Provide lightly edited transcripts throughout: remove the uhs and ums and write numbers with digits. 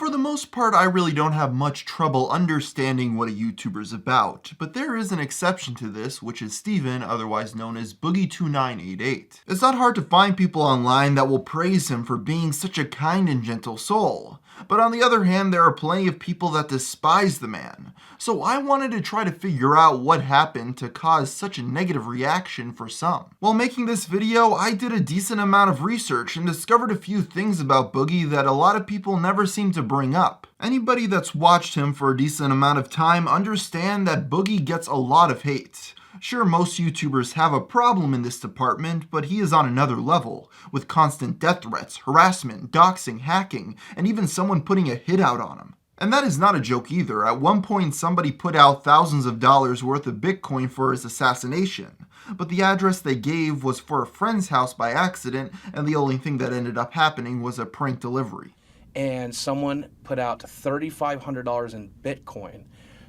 For the most part, I really don't have much trouble understanding what a YouTuber's about, but there is an exception to this, which is Steven, otherwise known as Boogie2988. It's not hard to find people online that will praise him for being such a kind and gentle soul. But on the other hand, there are plenty of people that despise the man. So I wanted to try to figure out what happened to cause such a negative reaction for some. While making this video, I did a decent amount of research and discovered a few things about Boogie that a lot of people never seem to bring up. Anybody that's watched him for a decent amount of time understand that Boogie gets a lot of hate. Sure, most YouTubers have a problem in this department, but he is on another level, with constant death threats, harassment, doxing, hacking, and even someone putting a hit out on him. And that is not a joke either. At one point, somebody put out thousands of dollars worth of Bitcoin for his assassination, but the address they gave was for a friend's house by accident, and the only thing that ended up happening was a prank delivery. And someone put out $3,500 in Bitcoin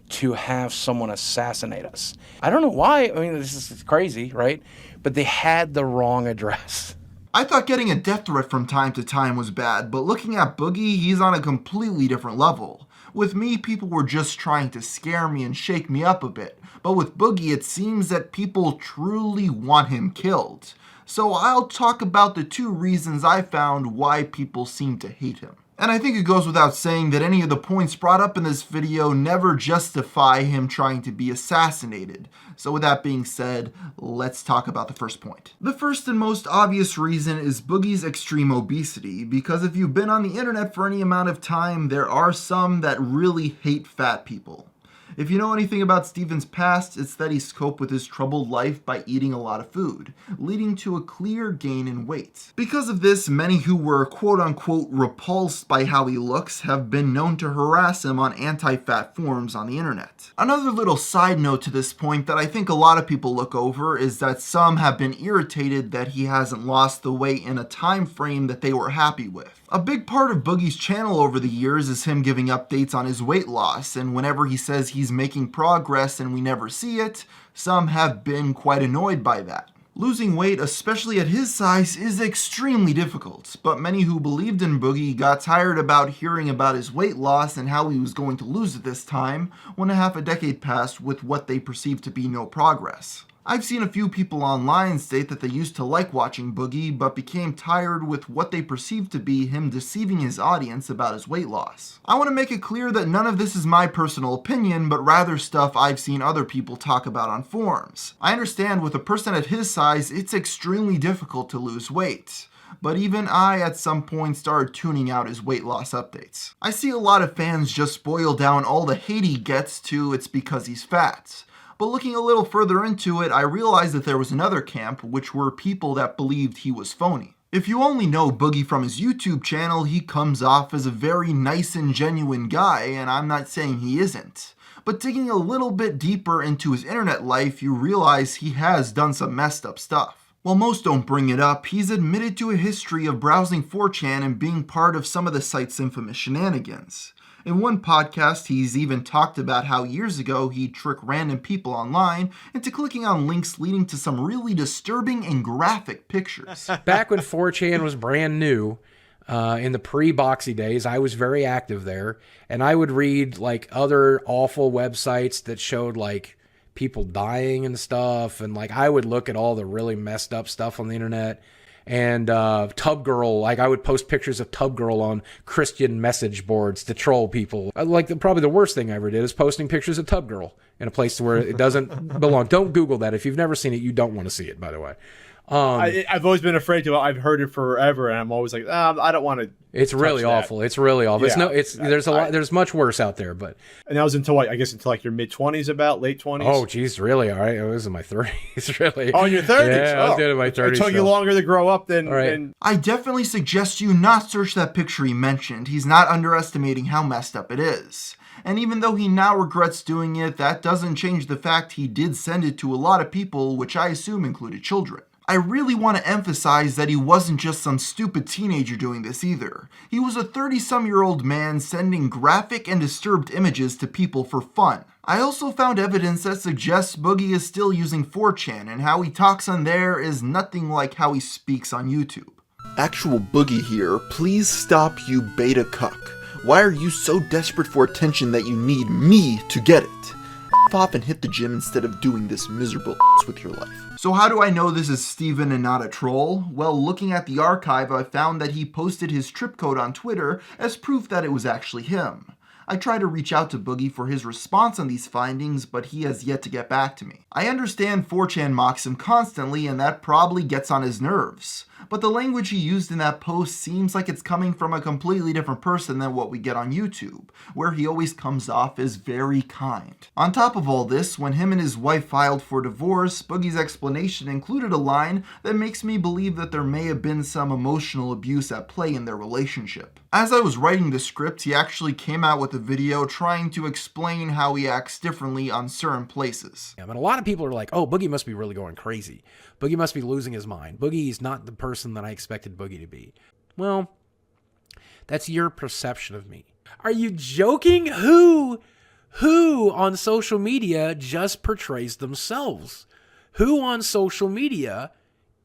to have someone assassinate us. I don't know why. I mean, this is crazy, right? But they had the wrong address. I thought getting a death threat from time to time was bad, but looking at Boogie, he's on a completely different level. With me, people were just trying to scare me and shake me up a bit, but with Boogie, it seems that people truly want him killed. So I'll talk about the two reasons I found why people seem to hate him. And I think it goes without saying that any of the points brought up in this video never justify him trying to be assassinated. So with that being said, let's talk about the first point. The first and most obvious reason is Boogie's extreme obesity, because if you've been on the internet for any amount of time, there are some that really hate fat people. If you know anything about Steven's past, it's that he coped with his troubled life by eating a lot of food, leading to a clear gain in weight. Because of this, many who were quote-unquote repulsed by how he looks have been known to harass him on anti-fat forums on the internet. Another little side note to this point that I think a lot of people look over is that some have been irritated that he hasn't lost the weight in a time frame that they were happy with. A big part of Boogie's channel over the years is him giving updates on his weight loss, and whenever he says he's making progress and we never see it, some have been quite annoyed by that. Losing weight, especially at his size, is extremely difficult, but many who believed in Boogie got tired about hearing about his weight loss and how he was going to lose it this time, when a half a decade passed with what they perceived to be no progress. I've seen a few people online state that they used to like watching Boogie, but became tired with what they perceived to be him deceiving his audience about his weight loss. I want to make it clear that none of this is my personal opinion, but rather stuff I've seen other people talk about on forums. I understand with a person at his size, it's extremely difficult to lose weight. But even I at some point started tuning out his weight loss updates. I see a lot of fans just boil down all the hate he gets to it's because he's fat. But looking a little further into it, I realized that there was another camp, which were people that believed he was phony. If you only know Boogie from his YouTube channel, he comes off as a very nice and genuine guy, and I'm not saying he isn't. But digging a little bit deeper into his internet life, you realize he has done some messed up stuff. While most don't bring it up, he's admitted to a history of browsing 4chan and being part of some of the site's infamous shenanigans. In one podcast, he's even talked about how years ago he'd trick random people online into clicking on links leading to some really disturbing and graphic pictures. Back when 4chan was brand new, in the pre-Boxy days, I was very active there, and I would read like other awful websites that showed like people dying and stuff, and like I would look at all the really messed up stuff on the internet. And Tub Girl, like I would post pictures of Tub Girl on Christian message boards to troll people. Like probably the worst thing I ever did is posting pictures of Tub Girl in a place where it doesn't belong. Don't Google that. If you've never seen it, you don't want to see it, by the way. I've always been afraid to. I've heard it forever, and I'm always like, I don't want to. It's really awful. It's really awful. Yeah, there's a lot. There's much worse out there, but. And that was until I guess until like your mid-20s, about late 20s. Oh, geez, really? All right, I was in my 30s, really. Oh, in your 30s? Yeah, I was in my 30s. It took you longer to grow up than. Right. I definitely suggest you not search that picture he mentioned. He's not underestimating how messed up it is. And even though he now regrets doing it, that doesn't change the fact he did send it to a lot of people, which I assume included children. I really want to emphasize that he wasn't just some stupid teenager doing this either. He was a 30-some-year-old man sending graphic and disturbed images to people for fun. I also found evidence that suggests Boogie is still using 4chan, and how he talks on there is nothing like how he speaks on YouTube. Actual Boogie here, please stop, you beta cuck. Why are you so desperate for attention that you need me to get it? F off and hit the gym instead of doing this miserable with your life. So how do I know this is Steven and not a troll? Well, looking at the archive, I found that he posted his trip code on Twitter as proof that it was actually him. I tried to reach out to Boogie for his response on these findings, but he has yet to get back to me. I understand 4chan mocks him constantly, and that probably gets on his nerves. But the language he used in that post seems like it's coming from a completely different person than what we get on YouTube, where he always comes off as very kind. On top of all this, when him and his wife filed for divorce, Boogie's explanation included a line that makes me believe that there may have been some emotional abuse at play in their relationship. As I was writing the script, he actually came out with a video trying to explain how he acts differently on certain places. Yeah, but a lot of people are like, oh, Boogie must be really going crazy. Boogie must be losing his mind. Boogie's not the person that I expected Boogie to be. Well, that's your perception of me. Are you joking? Who on social media just portrays themselves? Who on social media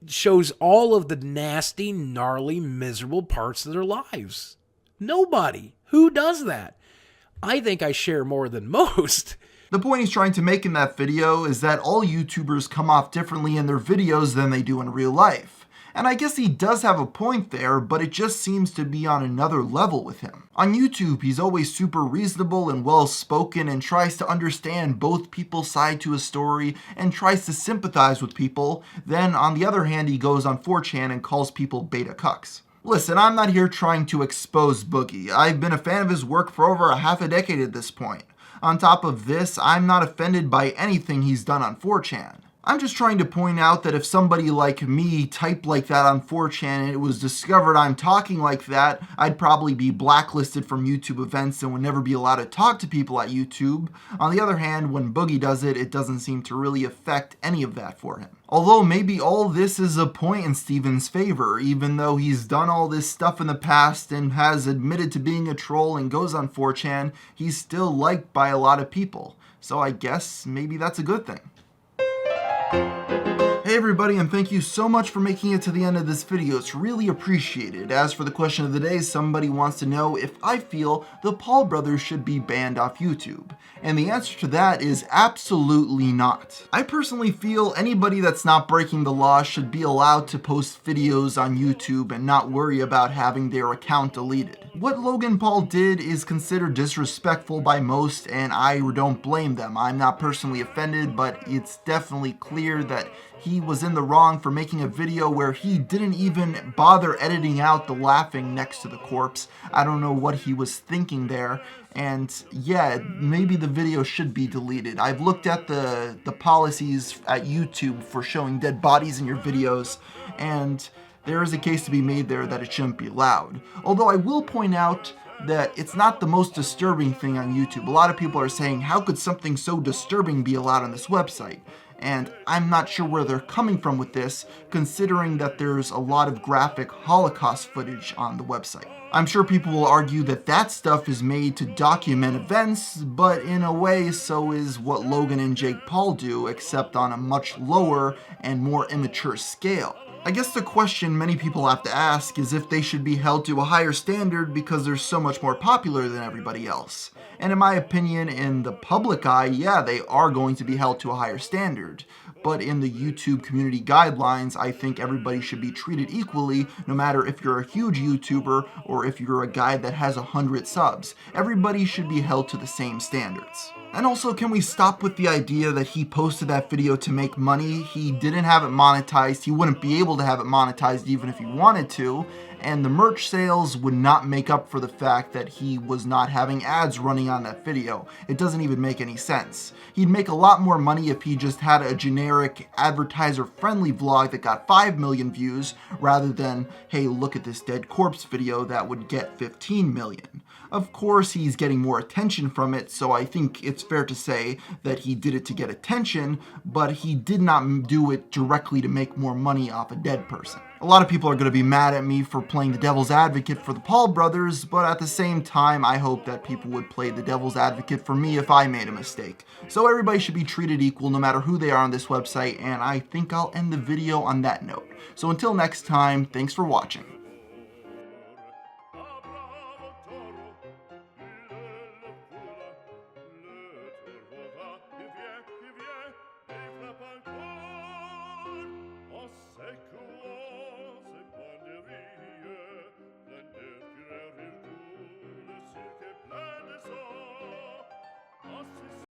shows all of the nasty, gnarly, miserable parts of their lives? Nobody. Who does that? I think I share more than most. The point he's trying to make in that video is that all YouTubers come off differently in their videos than they do in real life. And I guess he does have a point there, but it just seems to be on another level with him. On YouTube, he's always super reasonable and well-spoken and tries to understand both people's side to a story and tries to sympathize with people. Then, on the other hand, he goes on 4chan and calls people beta cucks. Listen, I'm not here trying to expose Boogie. I've been a fan of his work for over a half a decade at this point. On top of this, I'm not offended by anything he's done on 4chan. I'm just trying to point out that if somebody like me typed like that on 4chan and it was discovered I'm talking like that, I'd probably be blacklisted from YouTube events and would never be allowed to talk to people at YouTube. On the other hand, when Boogie does it, it doesn't seem to really affect any of that for him. Although maybe all this is a point in Steven's favor, even though he's done all this stuff in the past and has admitted to being a troll and goes on 4chan, he's still liked by a lot of people. So I guess maybe that's a good thing. Hey everybody, and thank you so much for making it to the end of this video. It's really appreciated. As for the question of the day, somebody wants to know if I feel the Paul brothers should be banned off YouTube. And the answer to that is absolutely not. I personally feel anybody that's not breaking the law should be allowed to post videos on YouTube and not worry about having their account deleted. What Logan Paul did is considered disrespectful by most, and I don't blame them. I'm not personally offended, but it's definitely clear that he was in the wrong for making a video where he didn't even bother editing out the laughing next to the corpse. I don't know what he was thinking there. And yeah, maybe the video should be deleted. I've looked at the policies at YouTube for showing dead bodies in your videos, and there is a case to be made there that it shouldn't be allowed. Although I will point out that it's not the most disturbing thing on YouTube. A lot of people are saying, how could something so disturbing be allowed on this website? And I'm not sure where they're coming from with this, considering that there's a lot of graphic Holocaust footage on the website. I'm sure people will argue that that stuff is made to document events, but in a way so is what Logan and Jake Paul do, except on a much lower and more immature scale. I guess the question many people have to ask is if they should be held to a higher standard because they're so much more popular than everybody else. And in my opinion, in the public eye, yeah, they are going to be held to a higher standard. But in the YouTube community guidelines, I think everybody should be treated equally, no matter if you're a huge YouTuber or if you're a guy that has 100 subs. Everybody should be held to the same standards. And also, can we stop with the idea that he posted that video to make money? He didn't have it monetized. He wouldn't be able to have it monetized even if he wanted to. And the merch sales would not make up for the fact that he was not having ads running on that video. It doesn't even make any sense. He'd make a lot more money if he just had a generic advertiser-friendly vlog that got 5 million views rather than, hey, look at this dead corpse video that would get 15 million. Of course, he's getting more attention from it, so I think it's fair to say that he did it to get attention, but he did not do it directly to make more money off a dead person. A lot of people are going to be mad at me for playing the devil's advocate for the Paul brothers, but at the same time, I hope that people would play the devil's advocate for me if I made a mistake. So everybody should be treated equal no matter who they are on this website, and I think I'll end the video on that note. So until next time, thanks for watching.